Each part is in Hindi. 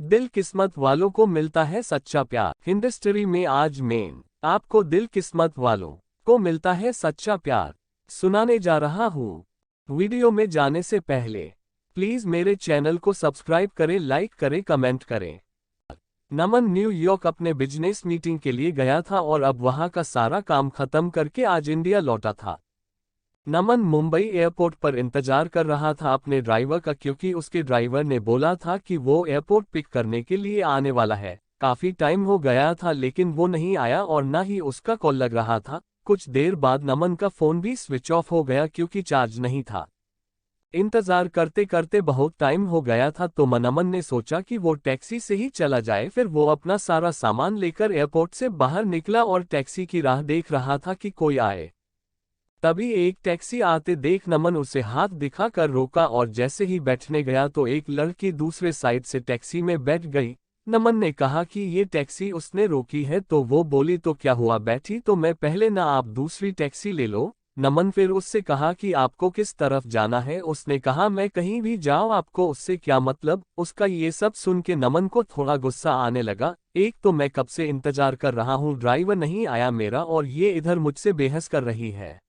दिल किस्मत वालों को मिलता है सच्चा प्यार। हिंदुस्ट्री में आज मेन आपको दिल किस्मत वालों को मिलता है सच्चा प्यार सुनाने जा रहा हूँ। वीडियो में जाने से पहले प्लीज मेरे चैनल को सब्सक्राइब करें, लाइक करें, कमेंट करें। नमन न्यूयॉर्क अपने बिजनेस मीटिंग के लिए गया था और अब वहां का सारा काम खत्म करके आज इंडिया लौटा था। नमन मुंबई एयरपोर्ट पर इंतजार कर रहा था अपने ड्राइवर का, क्योंकि उसके ड्राइवर ने बोला था कि वो एयरपोर्ट पिक करने के लिए आने वाला है। काफी टाइम हो गया था लेकिन वो नहीं आया और ना ही उसका कॉल लग रहा था। कुछ देर बाद नमन का फोन भी स्विच ऑफ हो गया क्योंकि चार्ज नहीं था। इंतजार करते करते बहुत टाइम हो गया था तो नमन ने सोचा कि वो टैक्सी से ही चला जाए। फिर वो अपना सारा सामान लेकर एयरपोर्ट से बाहर निकला और टैक्सी की राह देख रहा था कि कोई आए। तभी एक टैक्सी आते देख नमन उसे हाथ दिखाकर रोका और जैसे ही बैठने गया तो एक लड़की दूसरे साइड से टैक्सी में बैठ गई। नमन ने कहा कि ये टैक्सी उसने रोकी है तो वो बोली तो क्या हुआ, बैठी तो मैं पहले ना, आप दूसरी टैक्सी ले लो। नमन फिर उससे कहा कि आपको किस तरफ जाना है। उसने कहा मैं कहीं भी जाओ, आपको उससे क्या मतलब। उसका ये सब सुन के नमन को थोड़ा गुस्सा आने लगा। एक तो मैं कब से इंतजार कर रहा हूँ, ड्राइवर नहीं आया मेरा और ये इधर मुझसे बहस कर रही है।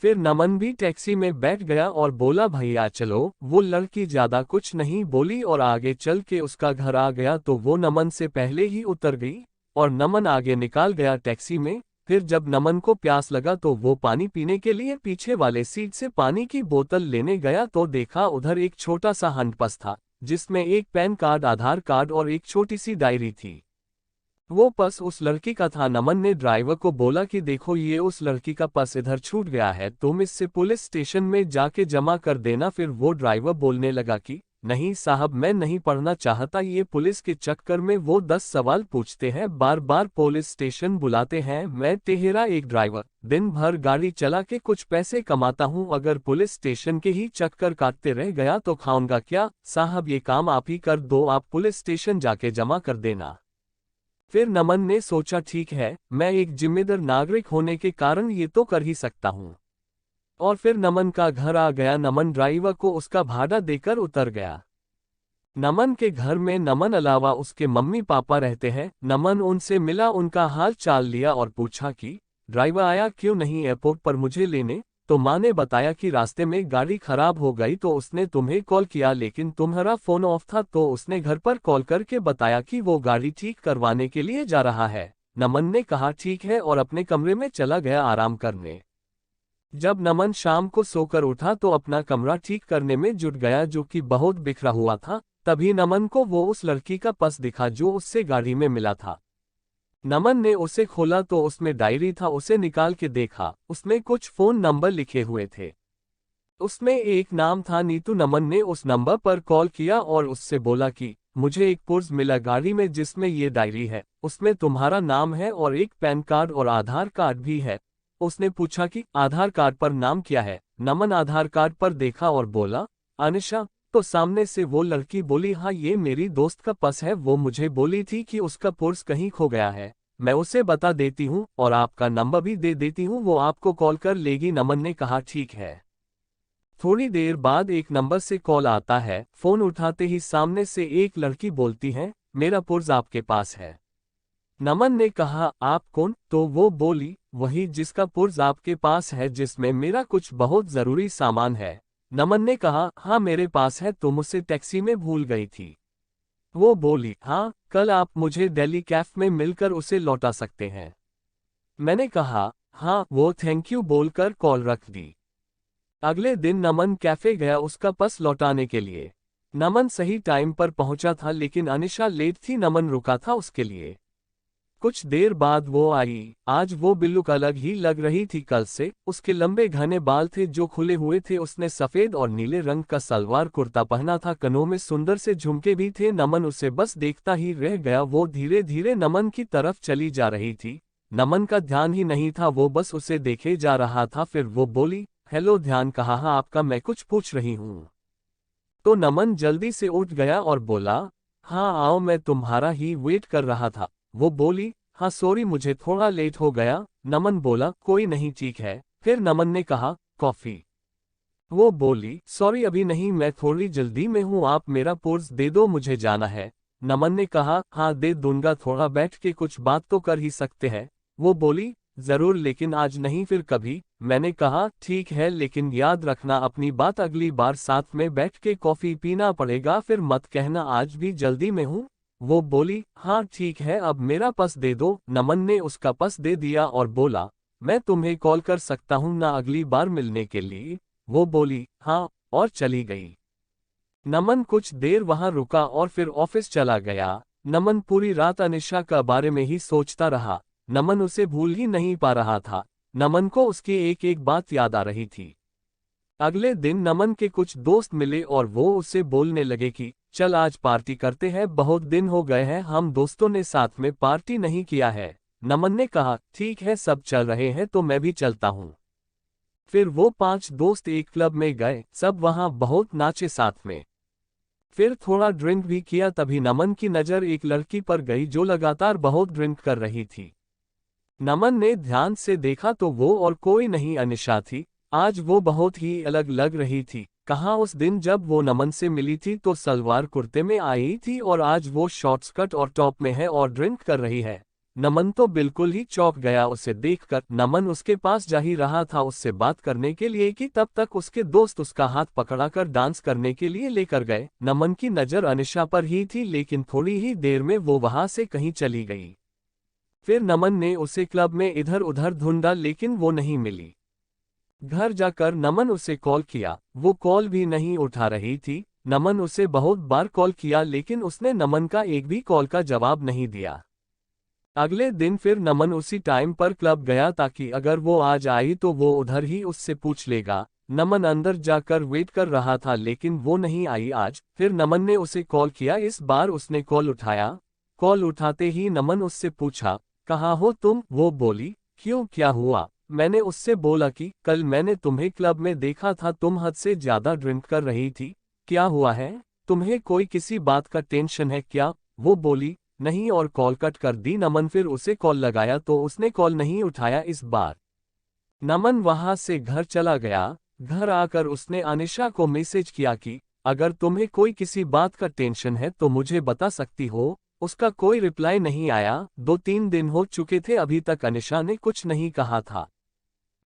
फिर नमन भी टैक्सी में बैठ गया और बोला भैया चलो। वो लड़की ज्यादा कुछ नहीं बोली और आगे चल के उसका घर आ गया तो वो नमन से पहले ही उतर गई और नमन आगे निकाल गया टैक्सी में। फिर जब नमन को प्यास लगा तो वो पानी पीने के लिए पीछे वाले सीट से पानी की बोतल लेने गया तो देखा उधर एक छोटा सा हैंडपस था जिसमें एक पैन कार्ड, आधार कार्ड और एक छोटी सी डायरी थी। वो पर्स उस लड़की का था। नमन ने ड्राइवर को बोला कि देखो ये उस लड़की का पर्स इधर छूट गया है, तुम इससे पुलिस स्टेशन में जाके जमा कर देना। फिर वो ड्राइवर बोलने लगा कि नहीं साहब, मैं नहीं पढ़ना चाहता। ये पुलिस के चक्कर में वो 10 सवाल पूछते हैं, बार बार पुलिस स्टेशन बुलाते हैं। मैं टेहरा एक ड्राइवर, दिन भर गाड़ी चला के कुछ पैसे कमाता हूँ, अगर पुलिस स्टेशन के ही चक्कर काटते रह गया तो खाऊंगा क्या। साहब ये काम आप ही कर दो, आप पुलिस स्टेशन जाके जमा कर देना। फिर नमन ने सोचा ठीक है, मैं एक जिम्मेदार नागरिक होने के कारण ये तो कर ही सकता हूँ। और फिर नमन का घर आ गया। नमन ड्राइवर को उसका भाड़ा देकर उतर गया। नमन के घर में नमन अलावा उसके मम्मी पापा रहते हैं। नमन उनसे मिला, उनका हाल चाल लिया और पूछा कि ड्राइवर आया क्यों नहीं एयरपोर्ट पर मुझे लेने। तो माँ ने बताया कि रास्ते में गाड़ी खराब हो गई तो उसने तुम्हें कॉल किया लेकिन तुम्हारा फोन ऑफ था, तो उसने घर पर कॉल करके बताया कि वो गाड़ी ठीक करवाने के लिए जा रहा है। नमन ने कहा ठीक है और अपने कमरे में चला गया आराम करने। जब नमन शाम को सोकर उठा तो अपना कमरा ठीक करने में जुट गया जो कि बहुत बिखरा हुआ था। तभी नमन को वो उस लड़की का पर्स दिखा जो उससे गाड़ी में मिला था। नमन ने उसे खोला तो उसमें डायरी था, उसे निकाल के देखा, उसमें कुछ फोन नंबर लिखे हुए थे। उसमें एक नाम था नीतू। नमन ने उस नंबर पर कॉल किया और उससे बोला कि मुझे एक पर्स मिला गाड़ी में जिसमें ये डायरी है, उसमें तुम्हारा नाम है और एक पैन कार्ड और आधार कार्ड भी है। उसने पूछा कि आधार कार्ड पर नाम क्या है। नमन आधार कार्ड पर देखा और बोला अनिशा। तो सामने से वो लड़की बोली हाँ ये मेरी दोस्त का पर्स है, वो मुझे बोली थी कि उसका पर्स कहीं खो गया है, मैं उसे बता देती हूँ और आपका नंबर भी दे देती हूँ, वो आपको कॉल कर लेगी। नमन ने कहा ठीक है। थोड़ी देर बाद एक नंबर से कॉल आता है। फोन उठाते ही सामने से एक लड़की बोलती है मेरा पर्स आपके पास है। नमन ने कहा आप कौन। तो वो बोली वही जिसका पर्स आपके पास है, जिसमें मेरा कुछ बहुत जरूरी सामान है। नमन ने कहा हाँ मेरे पास है, तुम उसे टैक्सी में भूल गई थी। वो बोली हाँ, कल आप मुझे दिल्ली कैफ में मिलकर उसे लौटा सकते हैं। मैंने कहा हाँ। वो थैंक यू बोलकर कॉल रख दी। अगले दिन नमन कैफे गया उसका पर्स लौटाने के लिए। नमन सही टाइम पर पहुंचा था लेकिन अनिशा लेट थी। नमन रुका था उसके लिए। कुछ देर बाद वो आई। आज वो बिल्कुल अलग ही लग रही थी कल से। उसके लंबे घने बाल थे जो खुले हुए थे, उसने सफेद और नीले रंग का सलवार कुर्ता पहना था, कनों में सुंदर से झुमके भी थे। नमन उसे बस देखता ही रह गया। वो धीरे धीरे नमन की तरफ चली जा रही थी। नमन का ध्यान ही नहीं था, वो बस उसे देखे जा रहा था। फिर वो बोली हेलो, ध्यान कहाँ है आपका, मैं कुछ पूछ रही हूँ। तो नमन जल्दी से उठ गया और बोला हाँ आओ, मैं तुम्हारा ही वेट कर रहा था। वो बोली हाँ सॉरी मुझे थोड़ा लेट हो गया। नमन बोला कोई नहीं ठीक है। फिर नमन ने कहा कॉफी। वो बोली सॉरी अभी नहीं, मैं थोड़ी जल्दी में हूँ, आप मेरा पर्स दे दो, मुझे जाना है। नमन ने कहा, हाँ दे दूंगा, थोड़ा बैठ के कुछ बात तो कर ही सकते हैं। वो बोली, जरूर, लेकिन आज नहीं, फिर कभी। मैंने कहा, ठीक है, लेकिन याद रखना अपनी बात, अगली बार साथ में बैठ के कॉफी पीना पड़ेगा, फिर मत कहना आज भी जल्दी में हूँ। वो बोली, हाँ ठीक है, अब मेरा पर्स दे दो। नमन ने उसका पर्स दे दिया और बोला, मैं तुम्हें कॉल कर सकता हूँ ना अगली बार मिलने के लिए। वो बोली, हाँ, और चली गई। नमन कुछ देर वहां रुका और फिर ऑफिस चला गया। नमन पूरी रात अनिशा का बारे में ही सोचता रहा। नमन उसे भूल ही नहीं पा रहा था। नमन को उसकी एक एक बात याद आ रही थी। अगले दिन नमन के कुछ दोस्त मिले और वो उससे बोलने लगे कि चल आज पार्टी करते हैं, बहुत दिन हो गए हैं हम दोस्तों ने साथ में पार्टी नहीं किया है। नमन ने कहा, ठीक है, सब चल रहे हैं तो मैं भी चलता हूँ। फिर वो 5 दोस्त एक क्लब में गए, सब वहां बहुत नाचे साथ में। फिर थोड़ा ड्रिंक भी किया, तभी नमन की नज़र एक लड़की पर गई जो लगातार बहुत ड्रिंक कर रही थी। नमन ने ध्यान से देखा तो वो और कोई नहीं, अनिशा थी। आज वो बहुत ही अलग लग रही थी। कहाँ उस दिन जब वो नमन से मिली थी तो सलवार कुर्ते में आई थी और आज वो शॉर्ट स्कर्ट और टॉप में है और ड्रिंक कर रही है। नमन तो बिल्कुल ही चौंक गया उसे देखकर। नमन उसके पास जा ही रहा था उससे बात करने के लिए कि तब तक उसके दोस्त उसका हाथ पकड़ाकर डांस करने के लिए लेकर गए। नमन की नज़र अनिशा पर ही थी, लेकिन थोड़ी ही देर में वो वहां से कहीं चली गई। फिर नमन ने उसे क्लब में इधर उधर ढूंढा, लेकिन वो नहीं मिली। घर जाकर नमन उसे कॉल किया, वो कॉल भी नहीं उठा रही थी। नमन उसे बहुत बार कॉल किया, लेकिन उसने नमन का एक भी कॉल का जवाब नहीं दिया। अगले दिन फिर नमन उसी टाइम पर क्लब गया ताकि अगर वो आज आई तो वो उधर ही उससे पूछ लेगा। नमन अंदर जाकर वेट कर रहा था, लेकिन वो नहीं आई आज। फिर नमन ने उसे कॉल किया, इस बार उसने कॉल उठाया। कॉल उठाते ही नमन उससे पूछा, कहाँ हो तुम? वो बोली, क्यों, क्या हुआ? मैंने उससे बोला कि कल मैंने तुम्हें क्लब में देखा था, तुम हद से ज्यादा ड्रिंक कर रही थी। क्या हुआ है? तुम्हें कोई किसी बात का टेंशन है क्या? वो बोली, नहीं, और कॉल कट कर दी। नमन फिर उसे कॉल लगाया तो उसने कॉल नहीं उठाया। इस बार नमन वहां से घर चला गया। घर आकर उसने अनिशा को मैसेज किया कि अगर तुम्हें कोई किसी बात का टेंशन है तो मुझे बता सकती हो। उसका कोई रिप्लाई नहीं आया। 2-3 दिन हो चुके थे, अभी तक अनिशा ने कुछ नहीं कहा था।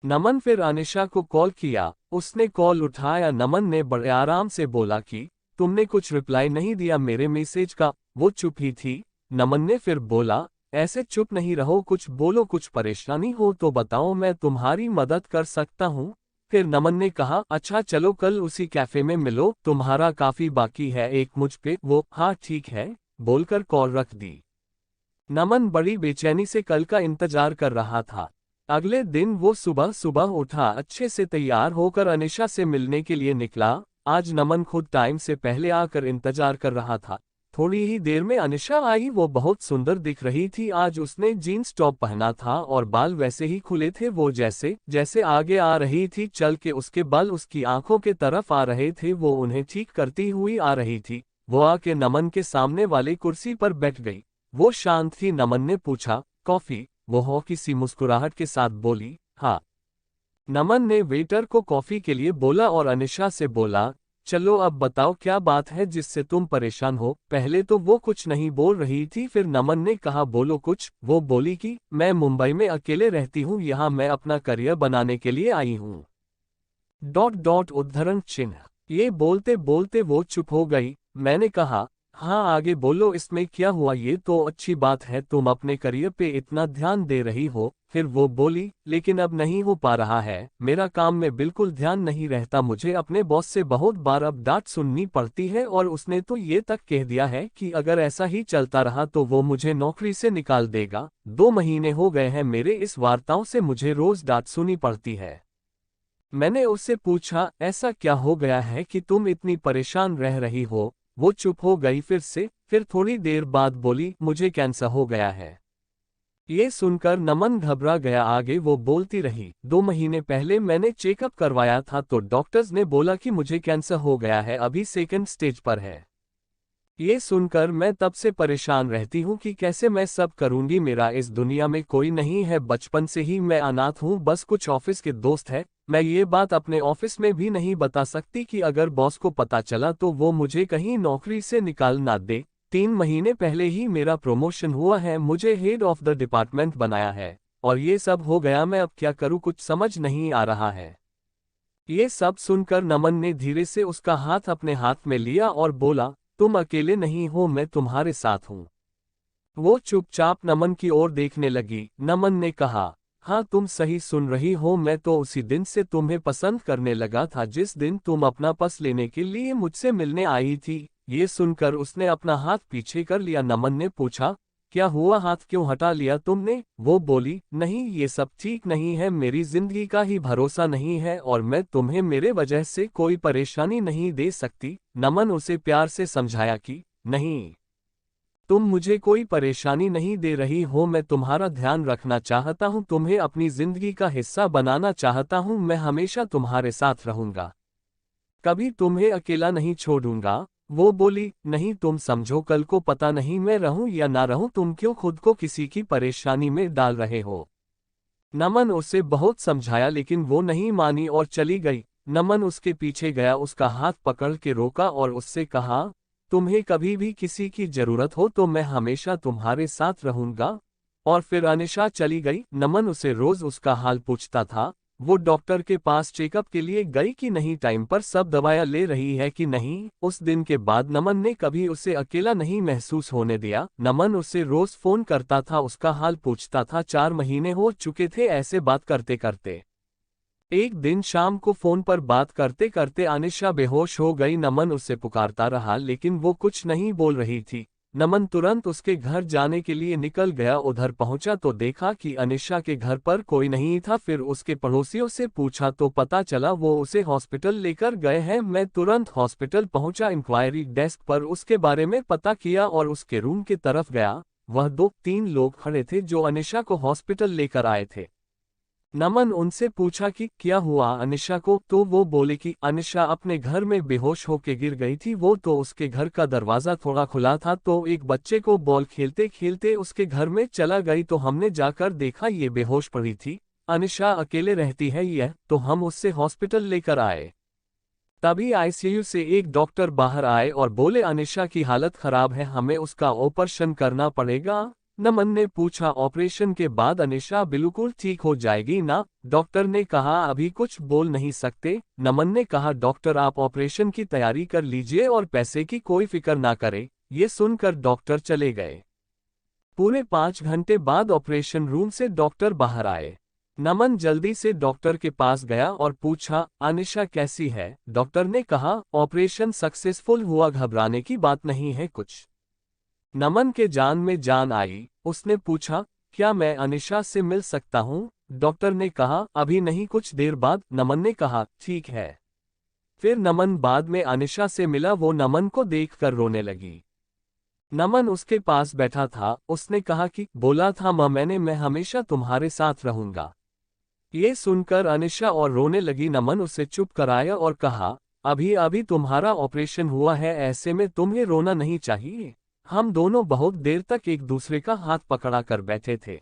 नमन फिर अनिशा को कॉल किया, उसने कॉल उठाया। नमन ने बड़े आराम से बोला कि तुमने कुछ रिप्लाई नहीं दिया मेरे मैसेज का। वो चुप ही थी। नमन ने फिर बोला, ऐसे चुप नहीं रहो, कुछ बोलो, कुछ परेशानी हो तो बताओ, मैं तुम्हारी मदद कर सकता हूँ। फिर नमन ने कहा, अच्छा चलो कल उसी कैफे में मिलो, तुम्हारा काफी बाकी है एक मुझ पे। वो, हाँ ठीक है, बोलकर कॉल रख दी। नमन बड़ी बेचैनी से कल का इंतजार कर रहा था। अगले दिन वो सुबह सुबह उठा, अच्छे से तैयार होकर अनिशा से मिलने के लिए निकला। आज नमन खुद टाइम से पहले आकर इंतजार कर रहा था। थोड़ी ही देर में अनिशा आई। वो बहुत सुंदर दिख रही थी। आज उसने जीन्स टॉप पहना था और बाल वैसे ही खुले थे। वो जैसे जैसे आगे आ रही थी चल के उसके बाल उसकी आंखों के तरफ आ रहे थे। वो उन्हें ठीक करती हुई आ रही थी। वो आके नमन के सामने वाली कुर्सी पर बैठ गई। वो शांत थी। नमन ने पूछा, कॉफी? वो हल्की सी मुस्कुराहट के साथ बोली, हाँ। नमन ने वेटर को कॉफी के लिए बोला और अनिशा से बोला, चलो अब बताओ क्या बात है जिससे तुम परेशान हो। पहले तो वो कुछ नहीं बोल रही थी, फिर नमन ने कहा, बोलो कुछ। वो बोली कि मैं मुंबई में अकेले रहती हूँ, यहाँ मैं अपना करियर बनाने के लिए आई हूँ। उद्धरण चिन्ह। ये बोलते बोलते वो चुप हो गई। मैंने कहा, हाँ आगे बोलो, इसमें क्या हुआ? ये तो अच्छी बात है, तुम अपने करियर पे इतना ध्यान दे रही हो। फिर वो बोली, लेकिन अब नहीं हो पा रहा है, मेरा काम में बिल्कुल ध्यान नहीं रहता। मुझे अपने बॉस से बहुत बार अब डांट सुननी पड़ती है और उसने तो ये तक कह दिया है कि अगर ऐसा ही चलता रहा तो वो मुझे नौकरी से निकाल देगा। 2 महीने हो गए हैं मेरे इस वार्ताओं से, मुझे रोज डांट सुनी पड़ती है। मैंने उससे पूछा, ऐसा क्या हो गया है कि तुम इतनी परेशान रह रही हो? वो चुप हो गई फिर थोड़ी देर बाद बोली, मुझे कैंसर हो गया है। ये सुनकर नमन घबरा गया। आगे वो बोलती रही, 2 महीने पहले मैंने चेकअप करवाया था तो डॉक्टर्स ने बोला कि मुझे कैंसर हो गया है, अभी 2nd स्टेज पर है। ये सुनकर मैं तब से परेशान रहती हूँ कि कैसे मैं सब करूँगी। मेरा इस दुनिया में कोई नहीं है, बचपन से ही मैं अनाथ हूँ, बस कुछ ऑफिस के दोस्त हैं। मैं ये बात अपने ऑफिस में भी नहीं बता सकती कि अगर बॉस को पता चला तो वो मुझे कहीं नौकरी से निकाल ना दे। 3 महीने पहले ही मेरा प्रमोशन हुआ है, मुझे हेड ऑफ द डिपार्टमेंट बनाया है, और ये सब हो गया, मैं अब क्या करूं, कुछ समझ नहीं आ रहा है। ये सब सुनकर नमन ने धीरे से उसका हाथ अपने हाथ में लिया और बोला, तुम अकेले नहीं हो, मैं तुम्हारे साथ हूं। वो चुपचाप नमन की ओर देखने लगी। नमन ने कहा, हाँ तुम सही सुन रही हो, मैं तो उसी दिन से तुम्हें पसंद करने लगा था जिस दिन तुम अपना पस लेने के लिए मुझसे मिलने आई थी। ये सुनकर उसने अपना हाथ पीछे कर लिया। नमन ने पूछा, क्या हुआ, हाथ क्यों हटा लिया तुमने? वो बोली, नहीं ये सब ठीक नहीं है, मेरी जिंदगी का ही भरोसा नहीं है और मैं तुम्हें मेरे वजह से कोई परेशानी नहीं दे सकती। नमन उसे प्यार से समझाया कि नहीं, तुम मुझे कोई परेशानी नहीं दे रही हो, मैं तुम्हारा ध्यान रखना चाहता हूँ, तुम्हें अपनी जिंदगी का हिस्सा बनाना चाहता हूँ, मैं हमेशा तुम्हारे साथ रहूंगा, कभी तुम्हें अकेला नहीं छोड़ूंगा। वो बोली, नहीं तुम समझो, कल को पता नहीं मैं रहूं या ना रहूं, तुम क्यों खुद को किसी की परेशानी में डाल रहे हो। नमन उसे बहुत समझाया लेकिन वो नहीं मानी और चली गई। नमन उसके पीछे गया, उसका हाथ पकड़ के रोका और उससे कहा, तुम्हें कभी भी किसी की जरूरत हो तो मैं हमेशा तुम्हारे साथ रहूंगा। और फिर अनिशा चली गई। नमन उसे रोज उसका हाल पूछता था, वो डॉक्टर के पास चेकअप के लिए गई कि नहीं, टाइम पर सब दवाइयां ले रही है कि नहीं। उस दिन के बाद नमन ने कभी उसे अकेला नहीं महसूस होने दिया। नमन उसे रोज फोन करता था, उसका हाल पूछता था। 4 महीने हो चुके थे ऐसे बात करते करते। एक दिन शाम को फोन पर बात करते करते अनिशा बेहोश हो गई। नमन उसे पुकारता रहा लेकिन वो कुछ नहीं बोल रही थी। नमन तुरंत उसके घर जाने के लिए निकल गया। उधर पहुंचा तो देखा कि अनिशा के घर पर कोई नहीं था। फिर उसके पड़ोसियों से पूछा तो पता चला वो उसे हॉस्पिटल लेकर गए हैं। मैं तुरंत हॉस्पिटल पहुंचा, इंक्वायरी डेस्क पर उसके बारे में पता किया और उसके रूम की तरफ गया। वह 2-3 लोग खड़े थे जो अनिशा को हॉस्पिटल लेकर आए थे। नमन उनसे पूछा कि क्या हुआ अनिशा को, तो वो बोले कि अनिशा अपने घर में बेहोश होकर गिर गई थी। वो तो उसके घर का दरवाजा थोड़ा खुला था तो एक बच्चे को बॉल खेलते खेलते उसके घर में चला गई, तो हमने जाकर देखा ये बेहोश पड़ी थी। अनिशा अकेले रहती है यह, तो हम उससे हॉस्पिटल लेकर आए। तभी आईसीयू से एक डॉक्टर बाहर आए और बोले अनिशा की हालत खराब है, हमें उसका ऑपरेशन करना पड़ेगा। नमन ने पूछा, ऑपरेशन के बाद अनिशा बिल्कुल ठीक हो जाएगी ना? डॉक्टर ने कहा, अभी कुछ बोल नहीं सकते। नमन ने कहा, डॉक्टर आप ऑपरेशन की तैयारी कर लीजिए और पैसे की कोई फिक्र ना करें। ये सुनकर डॉक्टर चले गए। पूरे 5 घंटे बाद ऑपरेशन रूम से डॉक्टर बाहर आए। नमन जल्दी से डॉक्टर के पास गया और पूछा, अनिशा कैसी है? डॉक्टर ने कहा, ऑपरेशन सक्सेसफुल हुआ, घबराने की बात नहीं है कुछ। नमन के जान में जान आई। उसने पूछा, क्या मैं अनिशा से मिल सकता हूँ? डॉक्टर ने कहा, अभी नहीं, कुछ देर बाद। नमन ने कहा, ठीक है। फिर नमन बाद में अनिशा से मिला। वो नमन को देखकर रोने लगी। नमन उसके पास बैठा था। उसने कहा कि बोला था मैंने, मैं हमेशा तुम्हारे साथ रहूंगा। ये सुनकर अनिशा और रोने लगी। नमन उसे चुप कराया और कहा, अभी अभी तुम्हारा ऑपरेशन हुआ है, ऐसे में तुम्हें रोना नहीं चाहिए। हम दोनों बहुत देर तक एक दूसरे का हाथ पकड़ा कर बैठे थे।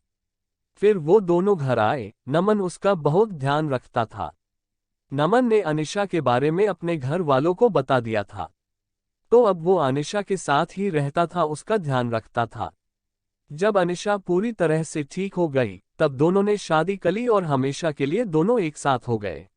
फिर वो दोनों घर आए। नमन उसका बहुत ध्यान रखता था। नमन ने अनिशा के बारे में अपने घर वालों को बता दिया था, तो अब वो अनिशा के साथ ही रहता था, उसका ध्यान रखता था। जब अनिशा पूरी तरह से ठीक हो गई तब दोनों ने शादी कर ली और हमेशा के लिए दोनों एक साथ हो गए।